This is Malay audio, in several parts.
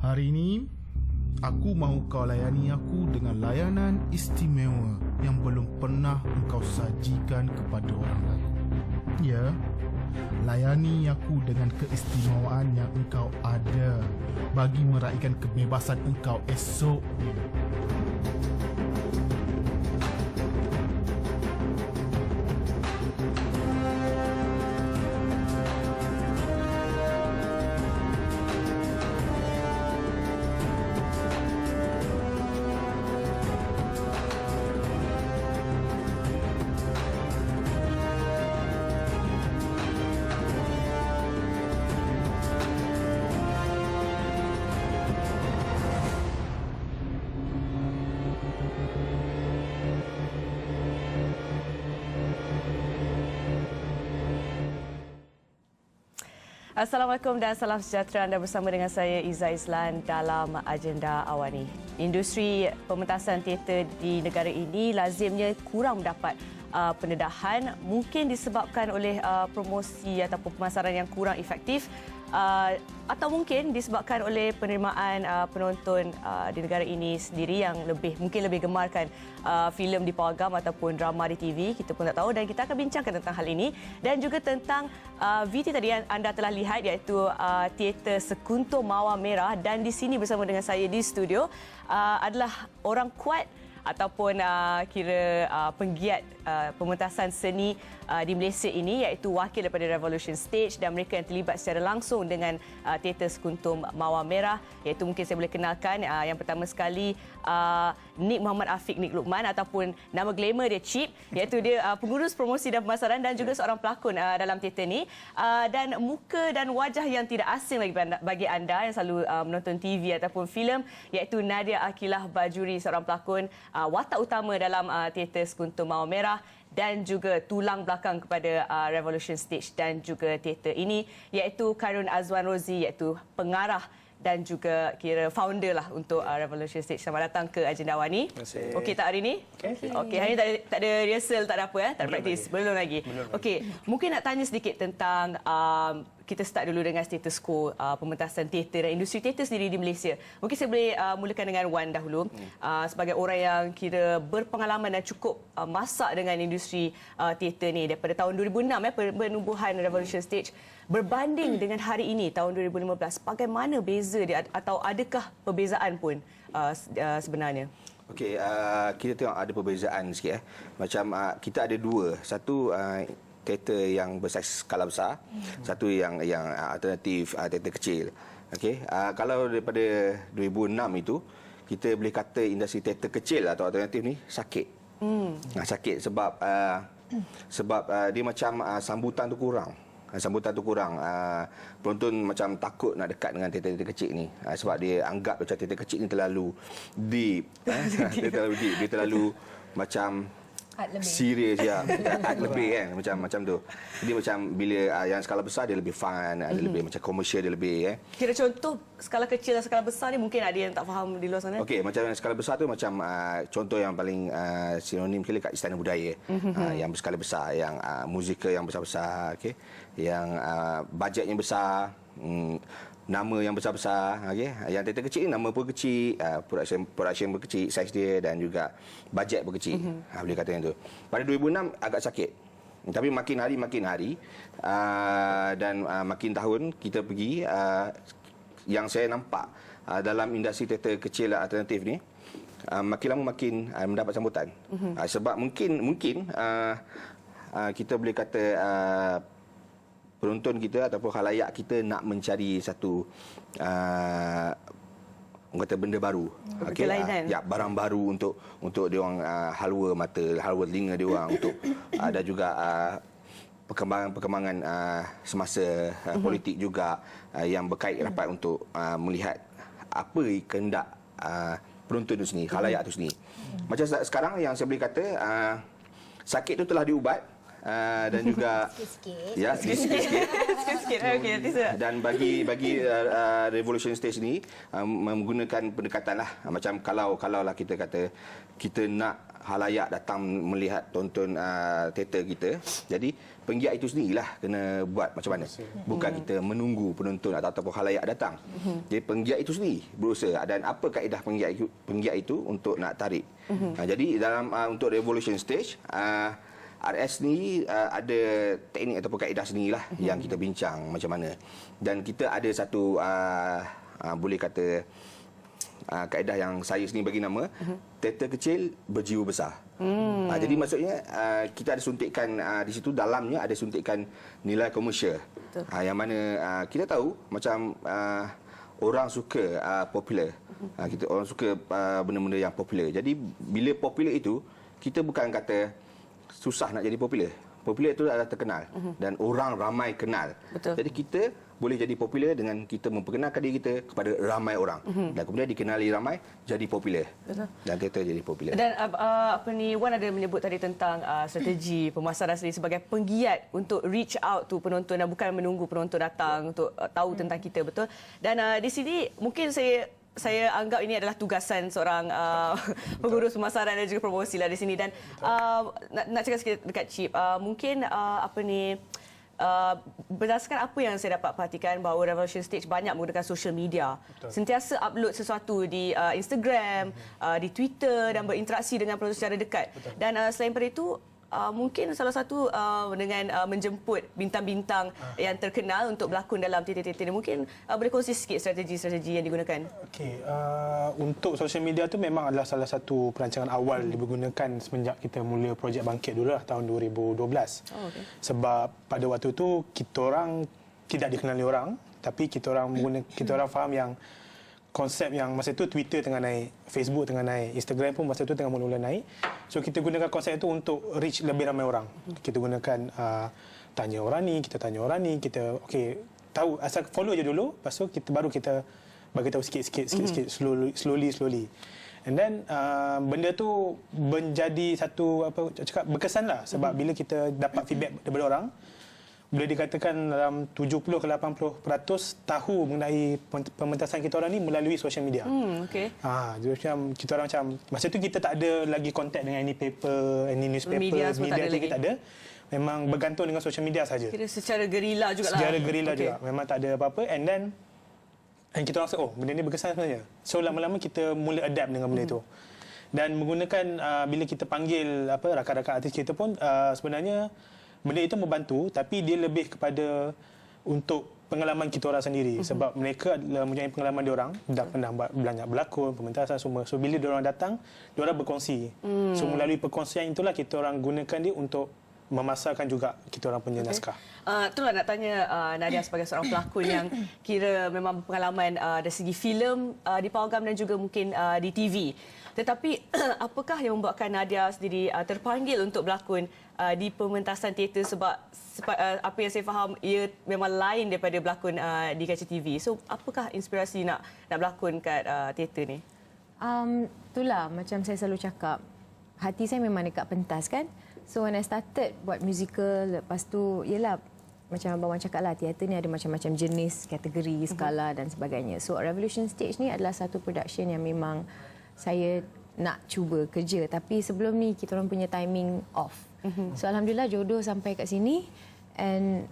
Hari ini, aku mahu kau layani aku dengan layanan istimewa yang belum pernah engkau sajikan kepada orang lain. Ya, layani aku dengan keistimewaan yang engkau ada bagi meraihkan kebebasan engkau esok. Assalamualaikum dan salam sejahtera. Anda bersama dengan saya Iza Islan dalam Agenda Awani. Industri pementasan teater di negara ini lazimnya kurang mendapat pendedahan, mungkin disebabkan oleh promosi ataupun pemasaran yang kurang efektif, atau mungkin disebabkan oleh penerimaan penonton di negara ini sendiri yang mungkin lebih gemarkan filem di pawagam ataupun drama di TV. Kita pun tak tahu, dan kita akan bincangkan tentang hal ini dan juga tentang VT tadi yang anda telah lihat, iaitu teater Sekuntum Mawar Merah. Dan di sini bersama dengan saya di studio adalah orang kuat ataupun penggiat pementasan seni di Malaysia ini, iaitu wakil daripada Revolution Stage, dan mereka yang terlibat secara langsung dengan teater Sekuntum Mawar Merah, iaitu mungkin saya boleh kenalkan yang pertama sekali Nik Muhammad Afiq Nik Luqman, ataupun nama glamour dia Chip, iaitu dia pengurus promosi dan pemasaran dan juga seorang pelakon dalam teater ni, dan muka dan wajah yang tidak asing lagi bagi anda yang selalu menonton TV ataupun filem, iaitu Nadia Akilah Bajuri, seorang pelakon watak utama dalam teater Sekuntum Mawar Merah dan juga tulang belakang kepada Revolution Stage dan juga teater ini, iaitu Karun Azwan Rozi, iaitu pengarah dan juga founder lah untuk Revolution Stage. Selamat datang ke Agenda Awani. Okey tak hari ini? Okey, hari ini tak ada rehearsal, tak ada apa tak ada praktis. Belum lagi. Okey, mungkin nak tanya sedikit tentang kita start dulu dengan status quo pementasan teater dan industri teater sendiri di Malaysia. Mungkin saya boleh mulakan dengan Wan dahulu, sebagai orang yang berpengalaman dan cukup masak dengan industri teater ni daripada tahun 2006 penubuhan Revolution Stage berbanding dengan hari ini tahun 2015. Bagaimana beza dia, atau adakah perbezaan pun sebenarnya? Okey, kita tengok ada perbezaan sikit. Macam kita ada dua. Satu teater yang bersaiz skala besar, satu yang alternatif, teater kecil. Okey, kalau daripada 2006 itu, kita boleh kata industri teater kecil atau alternatif ni sakit. Sakit sebab dia macam sambutan tu kurang. Penonton macam takut nak dekat dengan teater-teater kecil ni, sebab dia anggap macam teater kecil ni terlalu deep. Dia terlalu deep, dia terlalu macam serius ya, art lebih kan, macam tu. Jadi macam bila yang skala besar dia lebih fun, dia lebih macam komersial, dia lebih Kira contoh skala kecil dan skala besar ni, mungkin ada yang tak faham di luar sana. Okey, macam skala besar tu macam contoh yang paling sinonim sekali kat Istana Budaya, yang berskala besar, yang musikal yang besar-besar, okey, yang bajetnya besar, nama yang besar-besar, okey. Yang teater kecil ni nama pun kecil, production pun kecil, saiz dia, dan juga bajet pun kecil. Boleh kata yang tu. Pada 2006 agak sakit. Tapi makin hari dan makin tahun kita pergi, yang saya nampak dalam industri teater kecil alternatif ni makin lama makin mendapat sambutan. Sebab mungkin kita boleh kata penonton kita ataupun khalayak kita nak mencari satu kata benda baru, ya, barang baru untuk dia orang halwa mata, halwa telinga dia orang, untuk ada juga perkembangan semasa politik juga yang berkait rapat untuk melihat apa kehendak penonton itu sendiri, khalayak itu sendiri. Macam sekarang yang saya boleh kata sakit itu telah diubat, dan juga Sikit-sikit. ya sikit-sikit. Sikit-sikit. Okey, nanti saya. Dan bagi Revolution Stage ni menggunakan pendekatan lah, macam kalau lah kita kata kita nak halayak datang melihat tonton teater kita, jadi penggiat itu sendirilah kena buat macam mana, bukan kita menunggu penonton ataupun halayak datang. Jadi penggiat itu sendiri berusaha, dan apa kaedah penggiat itu untuk nak tarik. Jadi dalam untuk Revolution Stage, RS ni ada teknik ataupun kaedah sendirilah yang kita bincang macam mana. Dan kita ada satu boleh kata kaedah yang saya sendiri bagi nama teater kecil berjiwa besar. Jadi maksudnya kita ada suntikan di situ, dalamnya ada suntikan nilai komersial. Yang mana kita tahu macam orang suka popular. Orang suka benda-benda yang popular. Jadi bila popular itu, kita bukan kata susah nak jadi popular. Popular itu adalah terkenal dan orang ramai kenal. Betul. Jadi kita boleh jadi popular dengan kita memperkenalkan diri kita kepada ramai orang. Dan kemudian dikenali ramai, jadi popular. Betul. Dan teater jadi popular. Dan Wan ada menyebut tadi tentang strategi pemasaran sendiri sebagai penggiat untuk reach out to penonton dan bukan menunggu penonton datang untuk tahu tentang kita, betul. Dan di sini mungkin saya anggap ini adalah tugasan seorang pengurus pemasaran dan juga promosi lah di sini. Dan nak cakap sikit dekat Chip, mungkin berdasarkan apa yang saya dapat perhatikan bahawa Revolution Stage banyak menggunakan social media. Betul. Sentiasa upload sesuatu di Instagram, di Twitter dan berinteraksi dengan penonton secara dekat. Betul. Dan selain daripada itu, mungkin salah satu dengan menjemput bintang-bintang yang terkenal untuk berlakon dalam teater-teater ini. Mungkin boleh kongsi sikit strategi-strategi yang digunakan. Okey, untuk social media tu memang adalah salah satu perancangan awal digunakan semenjak kita mula projek Bangkit dulu lah tahun 2012. Okay. Sebab pada waktu tu kita orang tidak dikenali orang, tapi kita orang faham yang konsep yang masa itu Twitter tengah naik, Facebook tengah naik, Instagram pun masa itu tengah mula-mula naik. So kita gunakan konsep itu untuk reach lebih ramai orang. Kita gunakan tanya orang ni, kita tahu asal follow je dulu, lepas tu kita bagi tahu sikit-sikit, slowly. And then benda tu menjadi satu berkesan lah, sebab bila kita dapat feedback daripada orang, boleh dikatakan dalam 70 ke 80% tahu mengenai pementasan kita orang ni melalui social media. Okey. Jadi macam kita orang macam masa tu kita tak ada lagi kontak dengan any paper, any newspaper, media kita tak ada. Memang bergantung dengan social media saja. Kira secara gerila juga lah. Secara gerila juga. Memang tak ada apa-apa. And then kita rasa benda ni berkesan sebenarnya. So lama-lama kita mula adapt dengan benda itu. Dan menggunakan bila kita panggil rakan-rakan artis kita pun sebenarnya benda itu membantu, tapi dia lebih kepada untuk pengalaman kita orang sendiri. Sebab mereka adalah mempunyai pengalaman dia orang, dah pernah banyak berlakon, pementasan semua. So bila dia orang datang, dia orang berkongsi. So melalui perkongsian itulah kita orang gunakan dia untuk memasarkan juga kita orang punya naskah. Itulah nak tanya Nadia sebagai seorang pelakon yang kira memang berpengalaman dari segi filem di pawagam dan juga mungkin di TV. Tetapi apakah yang membuatkan Nadia sendiri terpanggil untuk berlakon di pementasan teater, sebab apa yang saya faham ia memang lain daripada berlakon di kaca TV. So apakah inspirasi nak berlakon kat teater ni? Itulah macam saya selalu cakap, hati saya memang dekat pentas kan. So when I started buat musical, lepas tu ialah macam Abang Wan cakap lah, teater ni ada macam-macam jenis, kategori, skala dan sebagainya. So Revolution Stage ni adalah satu production yang memang saya nak cuba kerja, tapi sebelum ni kita orang punya timing off. So alhamdulillah jodoh sampai kat sini. And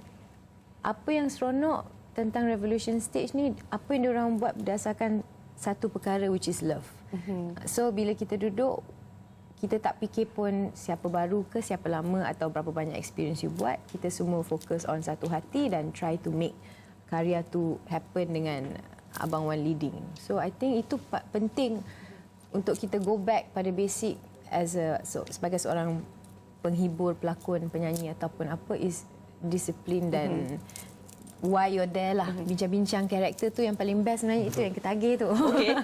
apa yang seronok tentang Revolution Stage ni, apa yang diorang buat berdasarkan satu perkara, which is love. So bila kita duduk, kita tak fikir pun siapa baru ke siapa lama atau berapa banyak experience you buat. Kita semua fokus on satu hati dan try to make karya tu happen dengan Abang Wan leading. So I think itu penting untuk kita go back pada basic sebagai seorang penghibur, pelakon, penyanyi ataupun apa, is disiplin dan why you're there lah. Bincang-bincang karakter tu yang paling best sebenarnya, itu yang ketagih tu. Okey.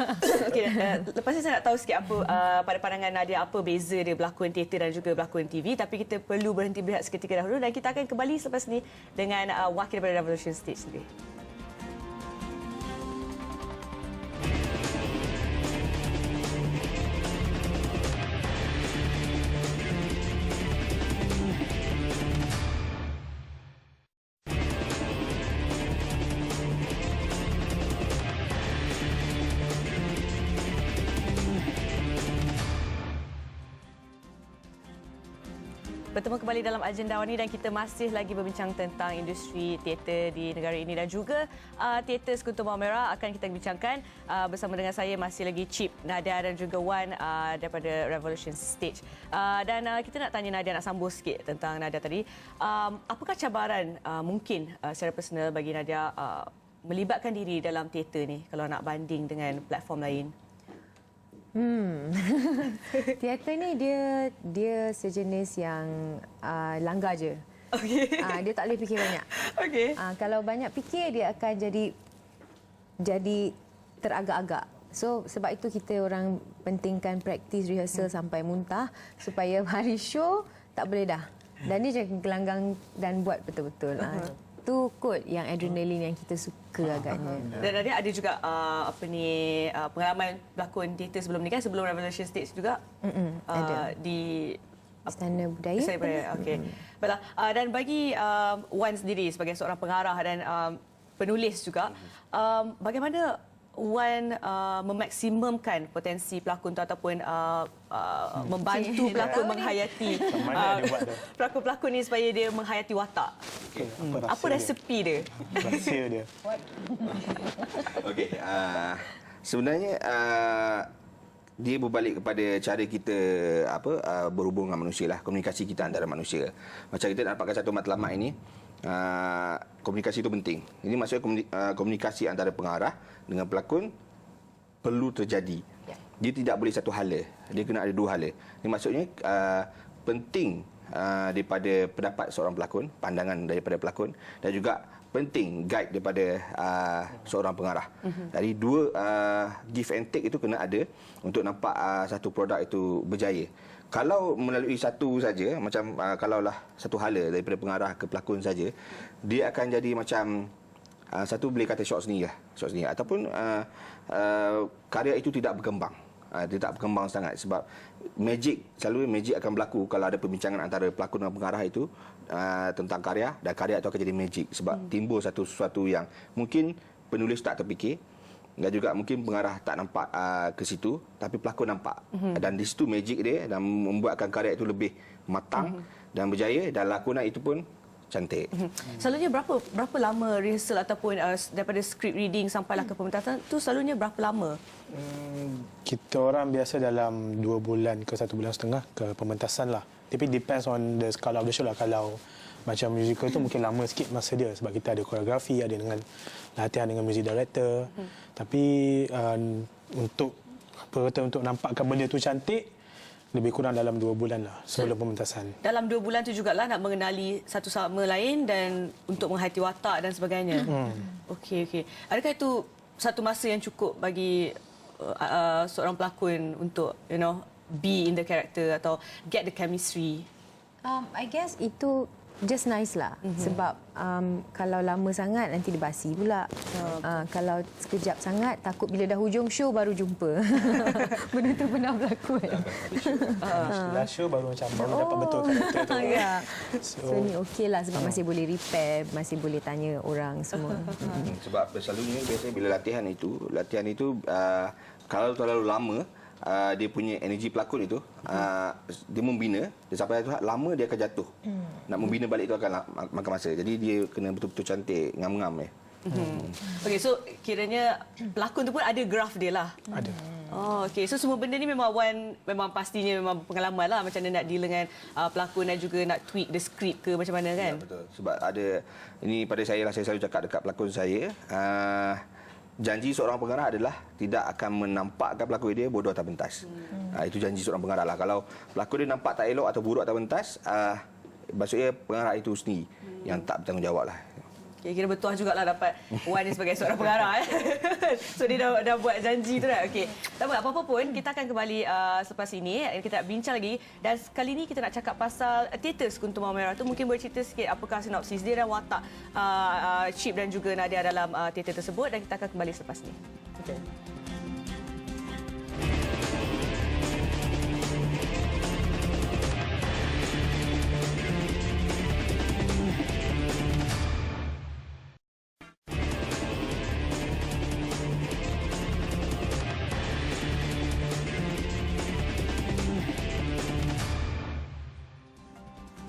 Lepas ni saya nak tahu sikit apa pada pandangan Nadia, apa beza dia berlakon teater dan juga berlakon TV. Tapi kita perlu berhenti berehat seketika dahulu dan kita akan kembali selepas ni dengan wakil daripada Revolution Stage sendiri. Bertemu kembali dalam agenda awal ini dan kita masih lagi berbincang tentang industri teater di negara ini dan juga teater Sekutu Mawar Merah akan kita bincangkan bersama dengan saya masih lagi Chip, Nadia dan juga Wan daripada Revolution Stage. Dan kita nak tanya Nadia, nak sambung sikit tentang Nadia tadi. Apakah cabaran mungkin secara personal bagi Nadia melibatkan diri dalam teater ni kalau nak banding dengan platform lain? Teater ni dia sejenis yang langgar je. Okey. Dia tak boleh fikir banyak. Okey. Kalau banyak fikir dia akan jadi teragak-agak. So sebab itu kita orang pentingkan praktis rehearsal sampai muntah supaya hari show tak boleh dah. Dan dia jangan gelanggang dan buat betul-betul. Itu kot yang adrenalin yang kita suka agaknya. Dan ada juga pengalaman berlakon teater sebelum ni kan, sebelum Revolution Stage juga. Ada. Di Istana Budaya. Istana Budaya. Okey. Baiklah. Dan bagi Wan sendiri sebagai seorang pengarah dan penulis juga, bagaimana Wan memaksimumkan potensi pelakon tu ataupun membantu pelakon menghayati pelakon-pelakon ni supaya dia menghayati watak? Okay. Apa resepi dia? Rahsia dia. Okey, sebenarnya dia berbalik kepada cara kita berhubung dengan manusia lah, komunikasi kita antara manusia. Macam kita nak dapatkan satu matlamat ini, komunikasi itu penting. Ini maksudnya komunikasi antara pengarah dengan pelakon perlu terjadi. Dia tidak boleh satu hala, dia kena ada dua hala. Ini maksudnya penting daripada pendapat seorang pelakon, pandangan daripada pelakon dan juga penting guide daripada seorang pengarah. Jadi dua give and take itu kena ada untuk nampak satu produk itu berjaya. Kalau melalui satu saja, macam kalaulah satu hala daripada pengarah ke pelakon saja, dia akan jadi macam satu boleh kata short seni ataupun karya itu tidak berkembang. Dia tak berkembang sangat sebab selalu magic akan berlaku kalau ada perbincangan antara pelakon dan pengarah itu tentang karya, dan karya itu akan jadi magic sebab timbul sesuatu yang mungkin penulis tak terfikir dan juga mungkin pengarah tak nampak ke situ tapi pelakon nampak. Dan di situ magic dia dan membuatkan karya itu lebih matang dan berjaya, dan lakonan itu pun cantik. Selalunya berapa lama rehearsal ataupun daripada script reading sampailah ke pementasan tu, selalunya berapa lama? Kita orang biasa dalam 2 bulan ke 1 bulan setengah ke pementasan lah. Tapi depends on the scale of the show lah. Kalau macam musical tu mungkin lama sikit masa dia sebab kita ada koreografi, ada dengan latihan dengan music director. Tapi untuk nampakkan benda tu cantik, lebih kurang dalam 2 bulan lah sebelum pementasan. Dalam 2 bulan tu jugalah nak mengenali satu sama lain dan untuk menghayati watak dan sebagainya. Okey. Adakah itu satu masa yang cukup bagi seorang pelakon untuk be in the character atau get the chemistry? I guess itu just nice lah. Sebab kalau lama sangat nanti dia basi pula. Kalau sekejap sangat takut bila dah hujung show baru jumpa. Benda tu pernah berlaku kan. Setelah show baru dapat betul karakter tu. So ni okey lah sebab masih boleh repair, masih boleh tanya orang semua. Sebab selalunya biasanya bila latihan itu kalau terlalu lama, dia punya energi pelakon itu dia membina, dia sampai lama dia akan jatuh. Nak membina balik itu akan makan masa. Jadi dia kena betul-betul cantik, ngam-ngam . Okey, so kiranya pelakon tu pun ada graf dia lah. Ada. Oh, okey. So semua benda ni memang pastinya memang pengalaman lah macam mana nak deal dengan pelakon dan juga nak tweak the script ke macam mana kan? Ya, betul. Sebab ini pada saya lah, saya selalu cakap dekat pelakon saya, janji seorang pengarah adalah tidak akan menampakkan pelakon dia bodoh atau pentas. Itu janji seorang pengarah lah. Kalau pelakon dia nampak tak elok atau buruk atau pentas, maksudnya pengarah itu sendiri yang tak bertanggungjawab lah. Okay, kira bertuah jugalah dapat Wan ni sebagai seorang pengarah. So dia dah buat janji tu dah. Okey. Tak apa-apa pun, kita akan kembali selepas ini. Kita nak bincang lagi. Dan kali ini kita nak cakap pasal teater Sekutu Mawar Merah tu. Mungkin boleh cerita sikit apakah sinopsis dia dan watak Chip dan juga Nadia dalam teater tersebut. Dan kita akan kembali selepas ini. Okay.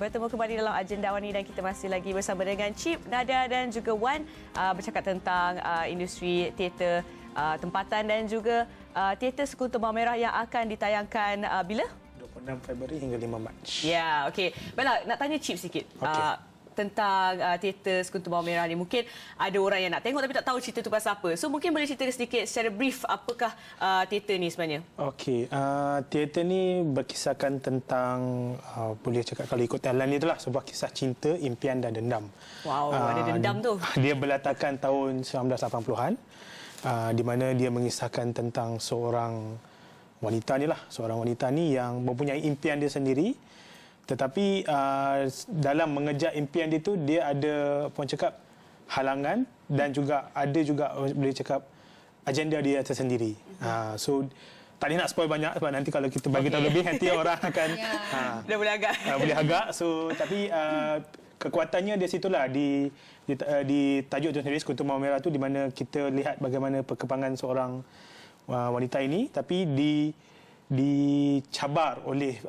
bertemu kembali dalam Agenda Awani dan kita masih lagi bersama dengan Chip, Nadia dan juga Wan bercakap tentang industri teater tempatan dan juga teater Sekutu Mawar Merah yang akan ditayangkan bila? 26 Februari hingga 5 Mac. Ya, okey. Baiklah, nak tanya Chip sikit. Tentang teater Sekutu Mawar Merah ni. Mungkin ada orang yang nak tengok tapi tak tahu cerita tu pasal apa. So mungkin boleh cerita sedikit secara brief apakah teater ni sebenarnya? Okey, teater ni berkisahkan tentang boleh cakap kalau ikut tagline itulah sebuah kisah cinta, impian dan dendam. Wow, ada dendam tu. Dia berlatarkan tahun 1980-an di mana dia mengisahkan tentang seorang wanita ni yang mempunyai impian dia sendiri. Tetapi dalam mengejar impian dia tu dia ada puan cakap halangan dan juga ada juga boleh cakap agenda dia tersendiri. So tak boleh nak spoil banyak sebab nanti kalau kita bagi tahu lebih nanti orang akan dah boleh agak. Boleh agak. So tapi kekuatannya di situlah di tajuk itu sendiri Sekutu Mawar Merah tu di mana kita lihat bagaimana perkembangan seorang wanita ini tapi dicabar oleh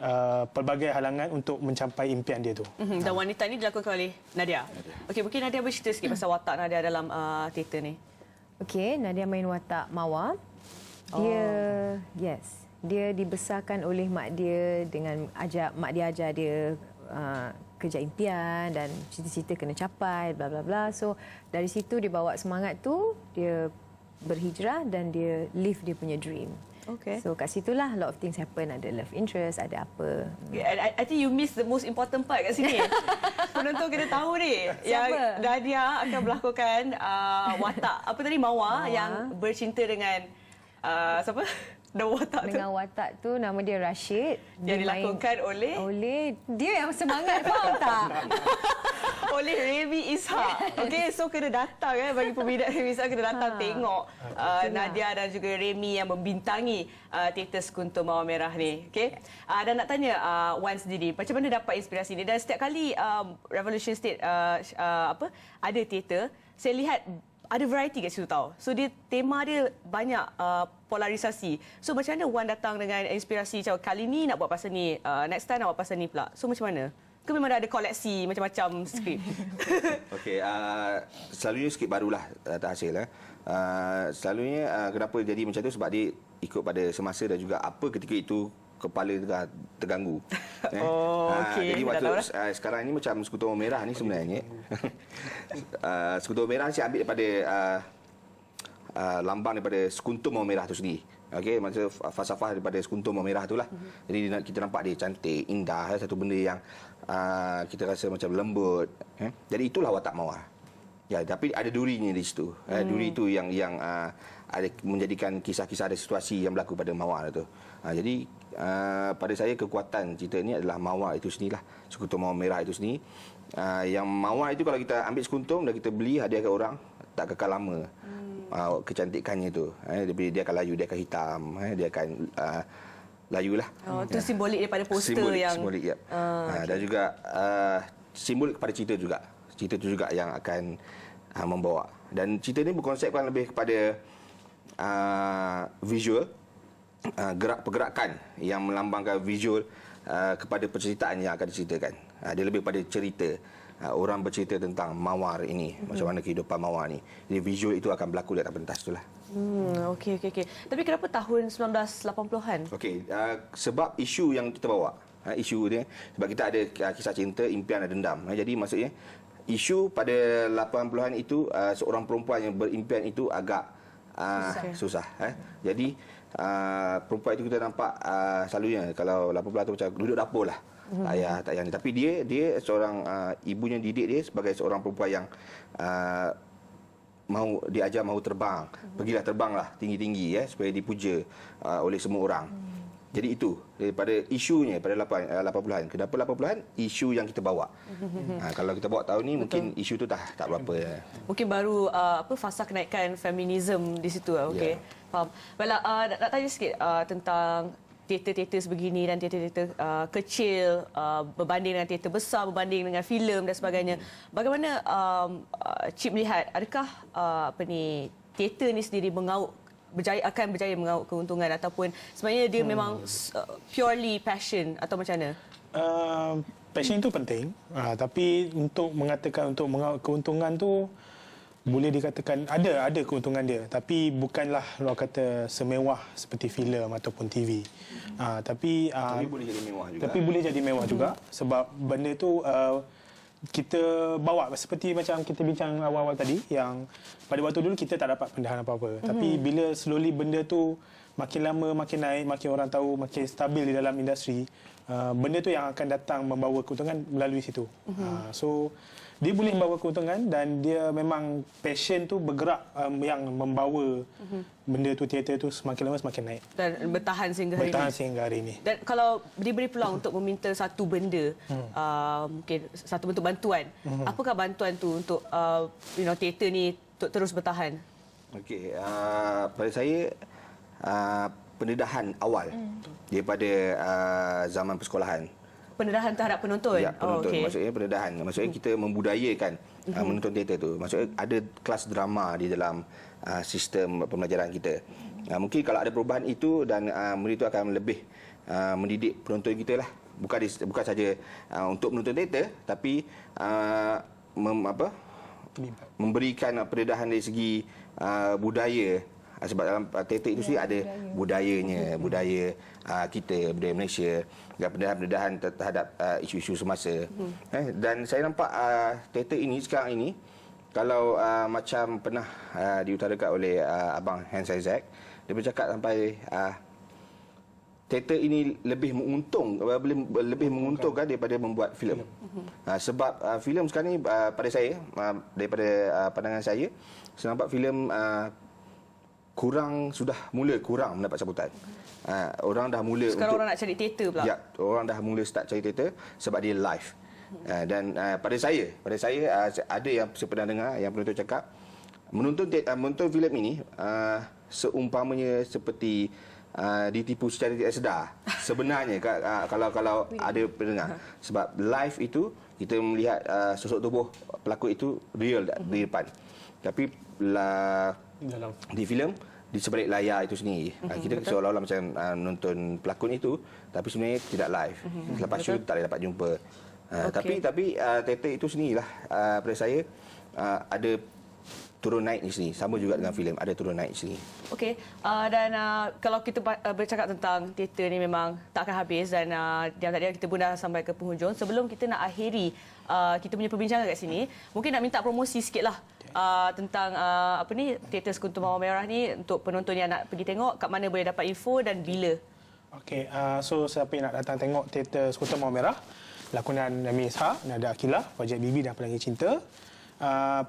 pelbagai halangan untuk mencapai impian dia tu. Dan wanita ini dilakukan oleh Nadia. Okey, mungkin Nadia bercerita sikit pasal watak Nadia dalam teater ni. Okey, Nadia main watak Mawar. Dia dibesarkan oleh mak dia dengan mak dia ajar dia kejar impian dan cita-cita kena capai bla bla bla. So dari situ dia bawa semangat tu, dia berhijrah dan dia live dia punya dream. Okay. So kat situlah a lot of things happen. Ada love interest, ada apa. I think you miss the most important part kat sini. Penonton kena tahu ni. Yang Nadia akan melakukan watak apa tadi Mawar yang bercinta dengan siapa? Nama watak tu. Dengan watak tu nama dia Rashid. Yang dilakukan oleh dia yang semangat, faham tak? Oleh Remy Ishak. Okey, so kena datang bagi peminat Remy Ishak kena datang tengok Nadia dan juga Remy yang membintangi teater Sekutu Mawar Merah ni. Okey. Dan nak tanya Wan sendiri, macam mana dapat inspirasi ni? Dan setiap kali Revolution State ada teater, saya lihat ada variety kat situ tau. So tema dia banyak polarisasi. So macam mana Wan datang dengan inspirasi macam kali ni nak buat pasal ni, next time nak buat pasal ni pula. So macam mana? Ke memang ada koleksi macam-macam skrip? Okey, selalunya skrip barulah tak hasil. Selalunya kenapa jadi macam tu sebab dia ikut pada semasa dan juga apa ketika itu kepala terganggu. Okey. Jadi waktu sekarang ini macam Sekutu Mawar Merah ni sebenarnya. Sekutu Mawar Merah saya ambil daripada lambang daripada Sekutu Mawar Merah tu sendiri. Okey, maksud falsafah daripada Sekutu Mawar Merah itulah. Jadi kita nampak dia cantik, indah, satu benda yang kita rasa macam lembut. Jadi itulah watak Mawar. Ya, tapi ada durinya di situ. Duri itu yang ada menjadikan kisah-kisah ada situasi yang berlaku pada Mawar itu. Jadi pada saya kekuatan cerita ini adalah Mawar itu sendirilah. Sekutu Mawar Merah itu sendiri. Yang Mawar itu kalau kita ambil sekuntum dan kita beli hadiah ke orang, tak kekal lama. Kecantikannya tu. Dia akan layu, dia akan hitam, dia akan layulah. Itu simbolik daripada poster simbolik, ya. Dan juga simbolik kepada cerita juga. Cerita itu juga yang akan membawa. Dan cerita ini berkonsepkan lebih kepada visual, pergerakan yang melambangkan visual kepada penceritaan yang akan diceritakan. Dia lebih pada cerita. Orang bercerita tentang Mawar ini, macam mana kehidupan Mawar ni. Jadi visual itu akan berlaku di atas pentas itulah. Okey. Tapi kenapa tahun 1980-an? Okey, sebab isu yang kita bawa. Isu dia sebab kita ada kisah cinta, impian dan dendam. Jadi maksudnya isu pada 80-an itu seorang perempuan yang berimpian itu agak susah. Jadi perempuan itu kita nampak selalunya kalau 80-an tu macam duduk dapur lah. Ayah tak yang ni. Tapi dia seorang ibunya didik dia sebagai seorang perempuan yang mahu diajar mahu terbang. Pergilah terbanglah tinggi-tinggi supaya dipuja oleh semua orang. Jadi itu daripada isunya pada 80-an. Kenapa 80-an? Isu yang kita bawa. Kalau kita bawa tahun ni mungkin isu tu tak berapa. Mungkin baru fasa kenaikan feminisme di situ. Okey. Faham. Baiklah, nak tanya sikit tentang teater-teater sebegini dan teater-teater kecil berbanding dengan teater besar, berbanding dengan filem dan sebagainya. Bagaimana Cip melihat, adakah teater ni sendiri akan berjaya mengauk keuntungan ataupun sebenarnya dia memang purely passion atau macam mana? Passion itu penting, tapi untuk mengatakan untuk keuntungan tu boleh dikatakan ada keuntungan dia, tapi bukanlah orang kata semewah seperti filem ataupun TV. Tapi boleh jadi mewah juga. Tapi boleh jadi mewah juga sebab benda tu kita bawa seperti macam kita bincang awal-awal tadi yang pada waktu dulu kita tak dapat pendahan apa-apa. Tapi bila slowly benda tu makin lama makin naik, makin orang tahu, makin stabil di dalam industri, benda tu yang akan datang membawa keuntungan melalui situ. So dia boleh membawa keuntungan dan dia memang passion tu bergerak yang membawa benda tu, teater tu semakin lama semakin naik. Dan bertahan sehingga hari Bertahan ini. sehingga hari ini. Dan kalau diberi peluang untuk meminta satu benda, mungkin satu bentuk bantuan, apakah bantuan tu untuk teater ni untuk terus bertahan? Okey, pada saya pendedahan awal daripada zaman persekolahan. Pendedahan terhadap penonton? Ya, penonton. okey. Maksudnya pendedahan. Maksudnya kita membudayakan menonton teater tu. Maksudnya ada kelas drama di dalam sistem pembelajaran kita. Mungkin kalau ada perubahan itu dan murid itu akan lebih mendidik penonton kita lah. Bukan saja untuk menonton teater, tapi memberikan pendedahan dari segi budaya. Sebab dalam teater itu sendiri ada budayanya, budaya kita, budaya Malaysia, dan pendedahan terhadap isu-isu semasa. Dan saya nampak teater ini sekarang ini, kalau macam pernah diutarakan oleh Abang Hans Isaac, dia bercakap sampai teater ini lebih menguntungkan daripada membuat filem. Sebab filem sekarang ni pada saya, daripada pandangan saya nampak filem sudah mula kurang mendapat sambutan. Orang dah mula Sekarang orang nak cari teater pula. Ya, orang dah mula start cari teater sebab dia live. Dan pada saya ada yang saya pernah dengar yang penonton cakap menonton filem ini seumpamanya seperti ditipu secara tidak sedar. Sebenarnya kalau ada pendengar, sebab live itu kita melihat sosok tubuh pelakon itu real di depan. Tapi di filem di sebalik layar itu sendiri kita seolah-olah macam menonton pelakon itu, tapi sebenarnya tidak live. Selepas shoot tak dapat jumpa. Tapi teater itu sendirilah pada saya ada turun naik di sini, sama juga dengan filem, ada turun naik di sini. Okey, dan kalau kita bercakap tentang teater ni memang tak akan habis, dan diam tak diam kita pun dah sampai ke penghujung. Sebelum kita nak akhiri kita punya perbincangan kat sini, mungkin nak minta promosi sikitlah tentang teater Sekutu Mawar Merah ni untuk penonton yang nak pergi tengok, kat mana boleh dapat info dan bila. Okey, so siapa yang nak datang tengok teater Sekutu Mawar Merah, lakonan Nami Ishak, Nada Akilah, Projek Bibi dan Pelangi Cinta,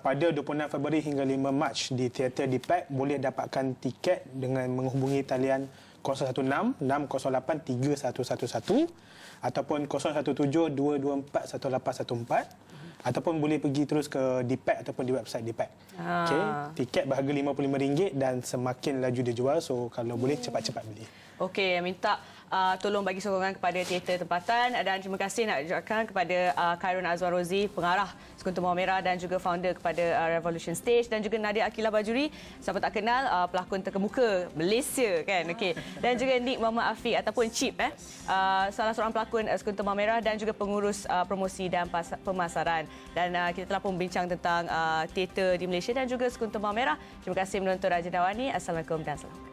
pada 26 Februari hingga 5 Mac di Teater Dipak, boleh dapatkan tiket dengan menghubungi talian 016 608 3111 ataupun 017 224 1814, ataupun boleh pergi terus ke Dipak ataupun di website Dipak. Okey, tiket berharga RM50 dan semakin laju dia jual, so kalau boleh cepat-cepat beli. Okey, minta tolong bagi sokongan kepada teater tempatan, dan terima kasih nak ucapkan kepada Khairun Azwan Rozi, pengarah Sekutu Mawar Merah dan juga founder kepada Revolution Stage, dan juga Nadia Akilah Bajuri, siapa tak kenal, pelakon terkemuka Malaysia kan. Okey, dan juga Nick Muhammad Afiq ataupun Chip, salah seorang pelakon Sekutu Mawar Merah dan juga pengurus promosi dan pemasaran. Dan kita telah pun bincang tentang teater di Malaysia dan juga Sekutu Mawar Merah. Terima kasih menonton Agenda Awani. Assalamualaikum dan salam.